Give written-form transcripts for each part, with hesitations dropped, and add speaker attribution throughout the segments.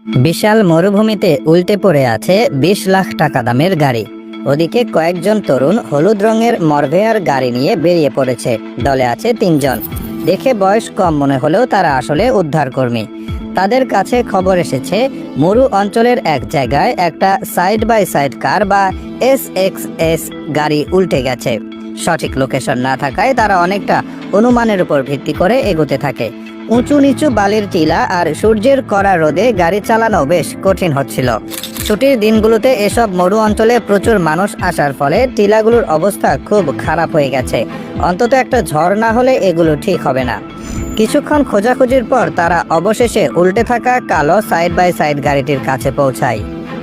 Speaker 1: বিশাল মরুভূমিতে উল্টে পড়ে আছে ২০ লাখ টাকা দামের গাড়ি। ওদিকে কয়েকজন তরুণ হলুদ রঙের মরভেয়ার গাড়ি নিয়ে বেরিয়ে পড়েছে। দলে আছে ৩ জন। দেখে বয়স কম মনে হলেও তারা আসলে উদ্ধারকর্মী। তাদের কাছে খবর এসেছে মরু অঞ্চলের এক জায়গায় একটা সাইড বাই সাইড কার বা SXS গাড়ি উল্টে গেছে। সঠিক লোকেশন না থাকায় তারা অনেকটা অনুমানের উপর ভিত্তি করে এগোতে থাকে। উঁচু নিচু বালির টিলা আর সূর্যের কড়া রোদে গাড়ি চালানো বেশ কঠিন হচ্ছিল। ছুটির দিনগুলোতে এসব মরু অঞ্চলে প্রচুর মানুষ আসার ফলে টিলাগুলোর অবস্থা খুব খারাপ হয়ে গেছে। অন্তত একটা ঝড় না হলে এগুলো ঠিক হবে না। কিছুক্ষণ খোঁজাখুঁজির পর তারা অবশেষে উল্টে থাকা কালো সাইড বাই সাইড গাড়িটির কাছে পৌঁছায়।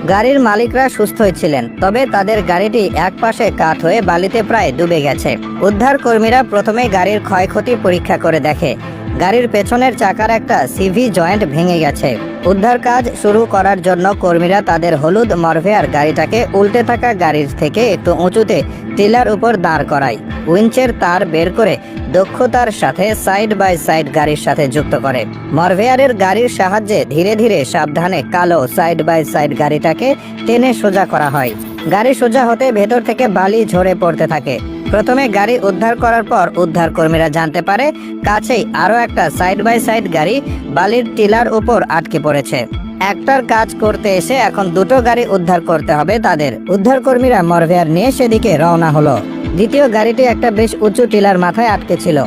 Speaker 1: গাড়ির মালিকরা সুস্থই ছিলেন, তবে তাদের গাড়িটি একপাশে কাত হয়ে বালিতে প্রায় ডুবে গেছে। উদ্ধার কর্মীরা প্রথমে গাড়ির ক্ষয়ক্ষতি পরীক্ষা করে দেখে গাড়ির পেছনের চাকার একটা সিভি জয়েন্ট ভেঙে গেছে। উদ্ধার কাজ শুরু করার জন্য কর্মীরা তাদের হলুদ মরভেয়ার গাড়িটাকে উল্টে থাকা গাড়ির থেকে একটু উঁচুতে টিলার উপর দাঁড় করায়। উইঞ্চের তার বের করে দক্ষতার সাথে সাইড বাই সাইড গাড়ির সাথে যুক্ত করে মরভেয়ারের গাড়ির সাহায্যে ধীরে ধীরে সাবধানে কালো সাইড বাই সাইড গাড়িটাকে টেনে সোজা করা হয়। গাড়ি সোজা হতে ভেতর থেকে বালি ঝরে পড়তে থাকে। প্রথমে গাড়ি উদ্ধার করার পর উদ্ধার কর্মীরা জানতে পারে কাছেই আরো একটা সাইড বাই সাইড গাড়ি বালির টিলার উপর আটকে পড়েছে। একটার কাজ করতে এসে এখন দুটো গাড়ি উদ্ধার করতে হবে তাদের। উদ্ধার কর্মীরা মরভেয়ার নিয়ে সেদিকে রওনা হলো। দ্বিতীয় গাড়িটি একটা বেশ উঁচু টিলার মাথায় আটকে ছিল।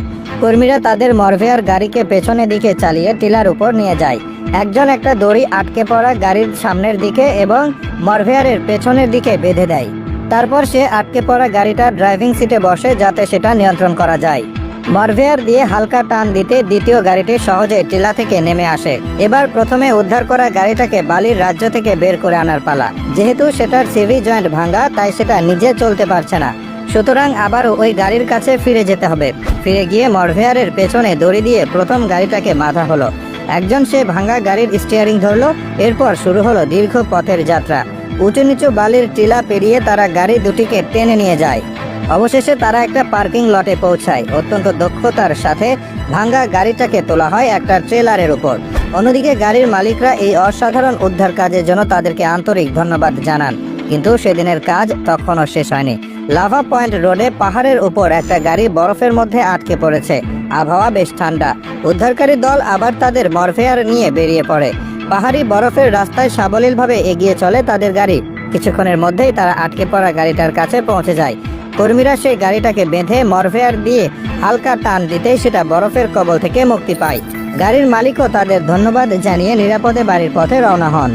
Speaker 1: কর্মীরা তাদের মরভেয়ার গাড়িকে পেছনের দিকে চালিয়ে টিলার উপর নিয়ে যায়। একজন একটা দড়ি আটকে পড়া গাড়ির সামনের দিকে এবং মরভেয়ারের পেছনের দিকে বেঁধে দেয়। তারপর সে আটকে পড়া গাড়িটা ড্রাইভিং সিটে বসে যাতে সেটা নিয়ন্ত্রণ করা যায়। মরভেয়ার দিয়ে হালকা টান দিতে দ্বিতীয় গাড়িটি সহজে টিলা থেকে নেমে আসে। এবার প্রথমে উদ্ধার করা গাড়িটাকে বালির রাজ্য থেকে বের করে আনার পালা। যেহেতু সেটার সিভি জয়েন্ট ভাঙা, তাই সেটা নিজে চলতে পারছে না। সুতরাং আবারও ওই গাড়ির কাছে ফিরে যেতে হবে। ফিরে গিয়ে মরভেয়ারের পেছনে দড়ি দিয়ে প্রথম গাড়িটাকে বাঁধা হলো। একজন সে ভাঙা গাড়ির স্টিয়ারিং ধরলো। এরপর শুরু হলো দীর্ঘ পথের যাত্রা। উঁচু নিচু বালির টিলা পেরিয়ে তারা গাড়ি দুটিকে টেনে নিয়ে যায়। অবশেষে তারা একটা পার্কিং লটে পৌঁছায়। অত্যন্ত দক্ষতার সাথে ভাঙা গাড়িটাকে তোলা হয় একটা ট্রেলারের উপর। অন্যদিকে গাড়ির মালিকরা এই অসাধারণ উদ্ধার কাজের জন্য তাদেরকে আন্তরিক ধন্যবাদ জানান। কিন্তু সেদিনের কাজ তখনও শেষ হয়নি। লাভা পয়েন্ট রোডে পাহাড়ের উপর একটা গাড়ি বরফের মধ্যে আটকে পড়েছে। আবহাওয়া বেশ ঠান্ডা। উদ্ধারকারী দল আবার তাদের মরভেয়ার নিয়ে বেরিয়ে পড়ে। পাহাড়ি বরফের রাস্তায় সাবলীলভাবে এগিয়ে চলে তাদের গাড়ি। কিছুক্ষণের মধ্যেই তারা আটকে পড়া গাড়িটার কাছে পৌঁছে যায়। কর্মীরা সেই গাড়িটাকে বেঁধে মরভেয়ার দিয়ে হালকা টান দিতেই সেটা বরফের কবল থেকে মুক্তি পায়। গাড়ির মালিকও তাদের ধন্যবাদ জানিয়ে নিরাপদে বাড়ির পথে রওনা হন।